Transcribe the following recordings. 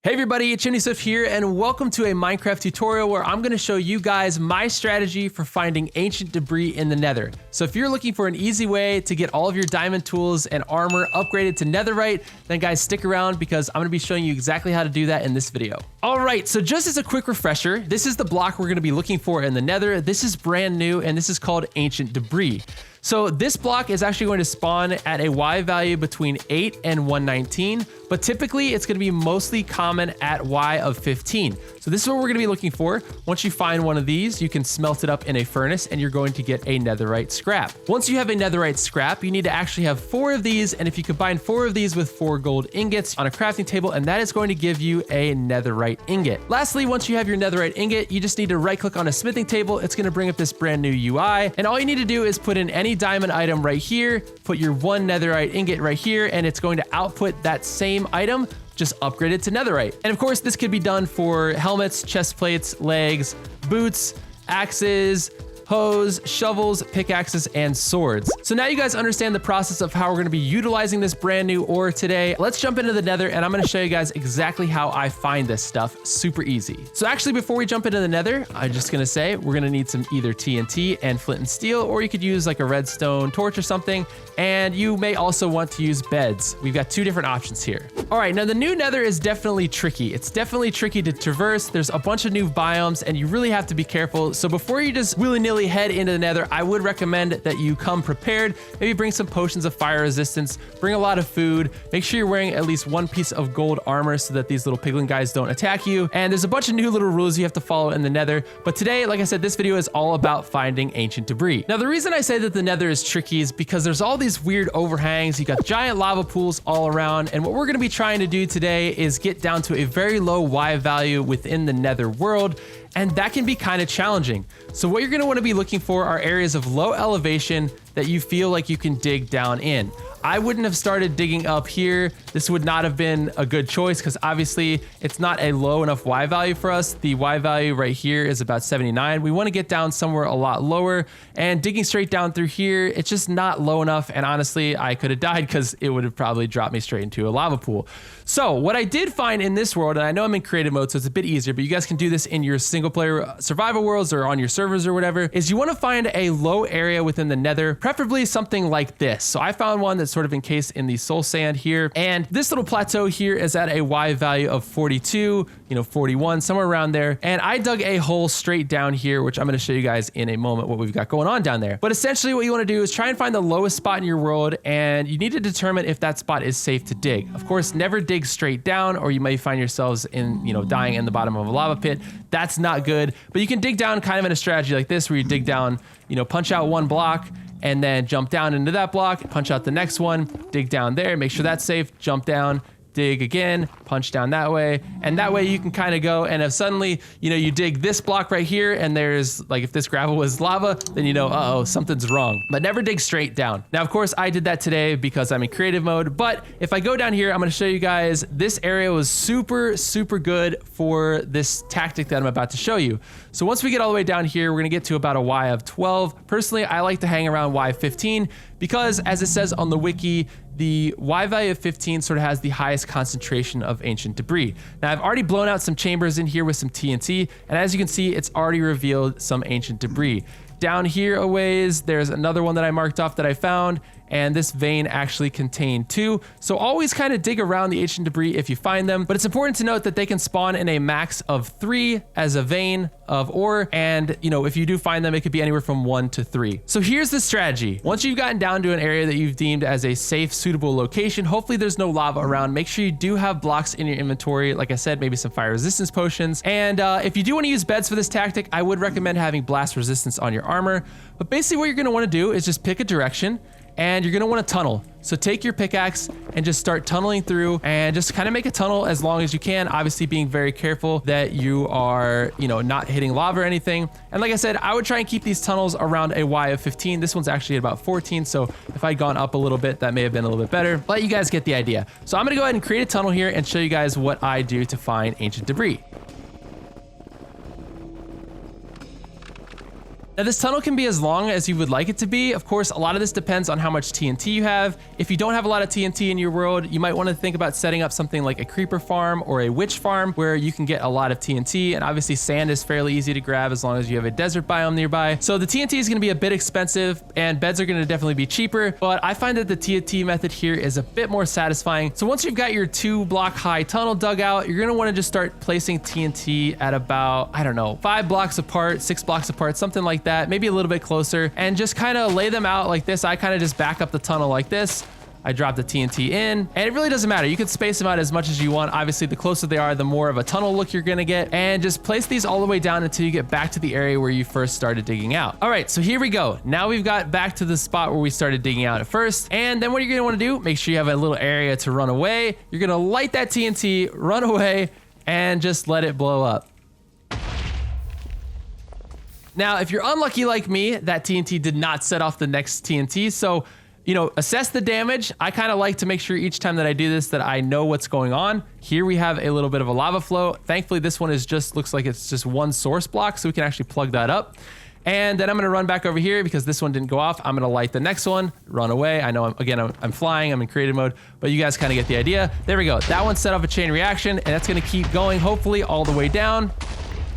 Hey everybody, it's Swift here, and welcome to a Minecraft tutorial where I'm going to show you guys my strategy for finding ancient debris in the Nether. So if you're looking for an easy way to get all of your diamond tools and armor upgraded to Netherite, then guys stick around because I'm going to be showing you exactly how to do that in this video. Alright, so just as a quick refresher, this is the block we're going to be looking for in the Nether. This is brand new and this is called ancient debris. So this block is actually going to spawn at a Y value between 8 and 119, but typically it's going to be mostly common at Y of 15. So this is what we're going to be looking for. Once you find one of these, you can smelt it up in a furnace and you're going to get a netherite scrap. Once you have a netherite scrap, you need to actually have 4 of these, and if you combine 4 of these with 4 gold ingots on a crafting table, and that is going to give you a netherite ingot. Lastly, once you have your netherite ingot, you just need to right click on a smithing table. It's going to bring up this brand new UI, and all you need to do is put in any diamond item right here, put your 1 netherite ingot right here, and it's going to output that same item, just upgrade it to netherite. And of course, this could be done for helmets, chest plates, legs, boots, axes, hoes, shovels, pickaxes, and swords. So now you guys understand the process of how we're gonna be utilizing this brand new ore today. Let's jump into the Nether and I'm gonna show you guys exactly how I find this stuff super easy. So actually, before we jump into the Nether, I'm just gonna say we're gonna need some either TNT and flint and steel, or you could use like a redstone torch or something. And you may also want to use beds. We've got 2 different options here. All right, now the new Nether is definitely tricky. It's definitely tricky to traverse. There's a bunch of new biomes and you really have to be careful. So before you just willy-nilly head into the Nether, I would recommend that you come prepared. Maybe bring some potions of fire resistance, bring a lot of food, make sure you're wearing at least 1 piece of gold armor so that these little piglin guys don't attack you. And there's a bunch of new little rules you have to follow in the Nether. But today, like I said, this video is all about finding ancient debris. Now, the reason I say that the Nether is tricky is because there's all these weird overhangs. You got giant lava pools all around. And what we're gonna be trying to do today is get down to a very low Y value within the Nether world. And that can be kind of challenging. So what you're going to want to be looking for are areas of low elevation that you feel like you can dig down in. I wouldn't have started digging up here. This would not have been a good choice because obviously it's not a low enough Y value for us. The Y value right here is about 79. We want to get down somewhere a lot lower, and digging straight down through here, it's just not low enough. And honestly, I could have died because it would have probably dropped me straight into a lava pool. So what I did find in this world, and I know I'm in creative mode, so it's a bit easier, but you guys can do this in your single player survival worlds or on your servers or whatever, is you want to find a low area within the Nether, preferably something like this. So I found one that's sort of encased in the soul sand here, and this little plateau here is at a Y value of 42, 41, somewhere around there. And I dug a hole straight down here, which I'm going to show you guys in a moment what we've got going on down there. But essentially what you want to do is try and find the lowest spot in your world, and you need to determine if that spot is safe to dig. Of course, never dig straight down, or you may find yourselves in, dying in the bottom of a lava pit. That's not good. But you can dig down kind of in a strategy like this, where you dig down, punch out 1 block, and then jump down into that block, punch out the next one, dig down there, make sure that's safe, jump down, dig again, punch down that way, and that way you can kind of go, and if suddenly, you dig this block right here, and there's, like, if this gravel was lava, then uh-oh, something's wrong. But never dig straight down. Now, of course, I did that today because I'm in creative mode, but if I go down here, I'm gonna show you guys, this area was super, super good for this tactic that I'm about to show you. So once we get all the way down here, we're gonna get to about a Y of 12. Personally, I like to hang around Y 15 because, as it says on the wiki, the Y value of 15 sort of has the highest concentration of ancient debris. Now, I've already blown out some chambers in here with some TNT, and as you can see, it's already revealed some ancient debris. Down here a ways, there's another one that I marked off that I found, and this vein actually contained 2. So always kind of dig around the ancient debris if you find them, but it's important to note that they can spawn in a max of 3 as a vein of ore, and if you do find them, it could be anywhere from 1 to 3. So here's the strategy. Once you've gotten down to an area that you've deemed as a safe, suitable location, hopefully there's no lava around, make sure you do have blocks in your inventory. Like I said, maybe some fire resistance potions. And if you do want to use beds for this tactic, I would recommend having blast resistance on your armor. But basically what you're going to want to do is just pick a direction, and you're going to want to tunnel. So take your pickaxe and just start tunneling through, and just kind of make a tunnel as long as you can, obviously being very careful that you are, not hitting lava or anything. And like I said, I would try and keep these tunnels around a Y of 15. This one's actually at about 14, so if I'd gone up a little bit, that may have been a little bit better, but you guys get the idea. So I'm going to go ahead and create a tunnel here and show you guys what I do to find ancient debris. Now this tunnel can be as long as you would like it to be. Of course, a lot of this depends on how much TNT you have. If you don't have a lot of TNT in your world, you might want to think about setting up something like a creeper farm or a witch farm where you can get a lot of TNT. And obviously sand is fairly easy to grab as long as you have a desert biome nearby. So the TNT is going to be a bit expensive and beds are going to definitely be cheaper, but I find that the TNT method here is a bit more satisfying. So once you've got your 2-block high tunnel dug out, you're going to want to just start placing TNT at about, I don't know, 5 blocks apart, 6 blocks apart, something like that, maybe a little bit closer, and just kind of lay them out like this. I kind of just back up the tunnel like this. I drop the TNT in, and it really doesn't matter. You can space them out as much as you want. Obviously, the closer they are, the more of a tunnel look you're gonna get, and just place these all the way down until you get back to the area where you first started digging out. All right, so here we go. Now we've got back to the spot where we started digging out at first, and then what you're gonna wanna do, make sure you have a little area to run away. You're gonna light that TNT, run away, and just let it blow up. Now, if you're unlucky like me, that TNT did not set off the next TNT, so you know, assess the damage. I kind of like to make sure each time that I do this that I know what's going on. Here we have a little bit of a lava flow. Thankfully, this one is just, looks like it's just one source block, so we can actually plug that up. And then I'm gonna run back over here because this one didn't go off. I'm gonna light the next one, run away. I know, I'm flying, I'm in creative mode, but you guys kind of get the idea. There we go. That one set off a chain reaction, and that's gonna keep going, hopefully all the way down.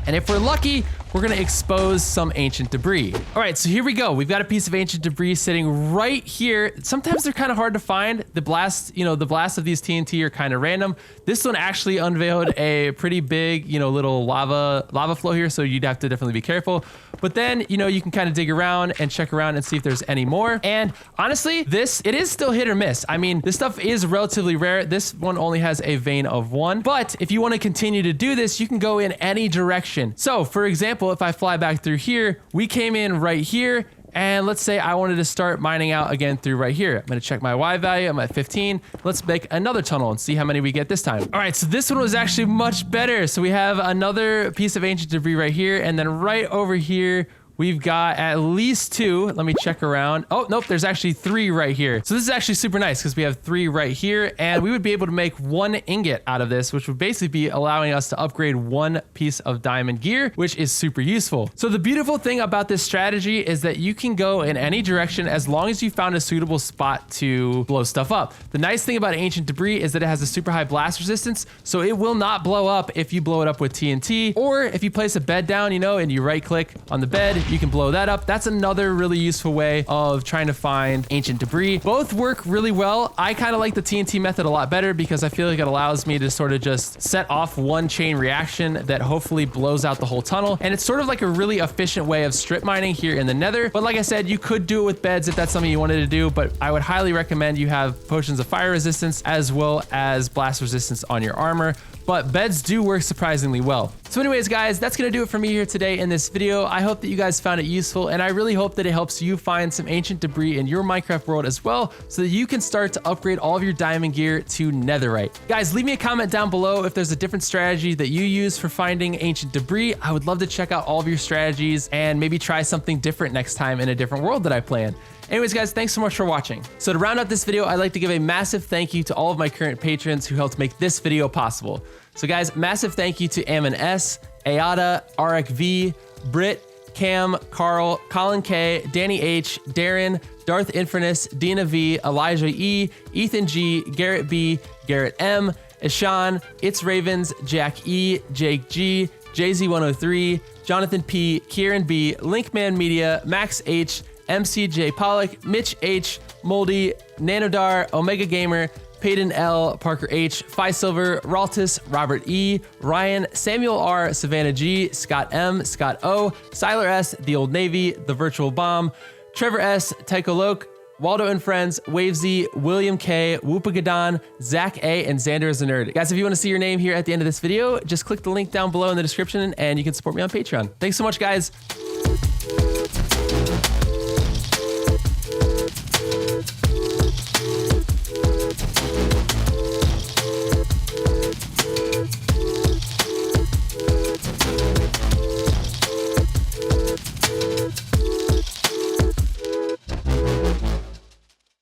And if we're lucky, we're gonna expose some ancient debris. All right, so here we go. We've got a piece of ancient debris sitting right here. Sometimes they're kind of hard to find. The blast, you know, the blasts of these TNT are kind of random. This one actually unveiled a pretty big, you know, little lava flow here, so you'd have to definitely be careful. But then, you know, you can kind of dig around and check around and see if there's any more. And honestly, it is still hit or miss. I mean, this stuff is relatively rare. This one only has a vein of 1. But if you want to continue to do this, you can go in any direction. So, for example, if I fly back through here, we came in right here, and let's say I wanted to start mining out again through right here. I'm gonna check my Y value, I'm at 15. Let's make another tunnel and see how many we get this time. All right, so this one was actually much better. So we have another piece of ancient debris right here, and then right over here, we've got at least 2. Let me check around. Oh, nope, there's actually 3 right here. So this is actually super nice because we have 3 right here, and we would be able to make 1 ingot out of this, which would basically be allowing us to upgrade 1 piece of diamond gear, which is super useful. So the beautiful thing about this strategy is that you can go in any direction as long as you found a suitable spot to blow stuff up. The nice thing about ancient debris is that it has a super high blast resistance, so it will not blow up if you blow it up with TNT, or if you place a bed down, you know, and you right click on the bed, you can blow that up. That's another really useful way of trying to find ancient debris. Both work really well. I kind of like the TNT method a lot better because I feel like it allows me to sort of just set off 1 chain reaction that hopefully blows out the whole tunnel. And it's sort of like a really efficient way of strip mining here in the Nether. But like I said, you could do it with beds if that's something you wanted to do, but I would highly recommend you have potions of fire resistance as well as blast resistance on your armor. But beds do work surprisingly well. So anyways, guys, that's gonna do it for me here today in this video. I hope that you guys found it useful, and I really hope that it helps you find some ancient debris in your Minecraft world as well, so that you can start to upgrade all of your diamond gear to netherite. Guys, leave me a comment down below if there's a different strategy that you use for finding ancient debris. I would love to check out all of your strategies and maybe try something different next time in a different world that I plan. Anyways, guys, thanks so much for watching. So to round out this video, I'd like to give a massive thank you to all of my current patrons who helped make this video possible. So guys, massive thank you to Ammon S, Ayada, Arik V, Britt, Cam, Carl, Colin K, Danny H, Darren, Darth Infernus, Dina V, Elijah E, Ethan G, Garrett B, Garrett M, Ishan, It's Ravens, Jack E, Jake G, JZ103, Jonathan P, Kieran B, Linkman Media, Max H, MCJ Pollock, Mitch H, Moldy, Nanodar, Omega Gamer, Peyton L, Parker H, Phi Silver, Raltus, Robert E, Ryan, Samuel R, Savannah G, Scott M, Scott O, Siler S, The Old Navy, The Virtual Bomb, Trevor S, Tycho Loke, Waldo and Friends, Wave Z, William K, Whoopagadon, Zach A, and Xander is a Nerd. Guys, if you want to see your name here at the end of this video, just click the link down below in the description and you can support me on Patreon. Thanks so much, guys.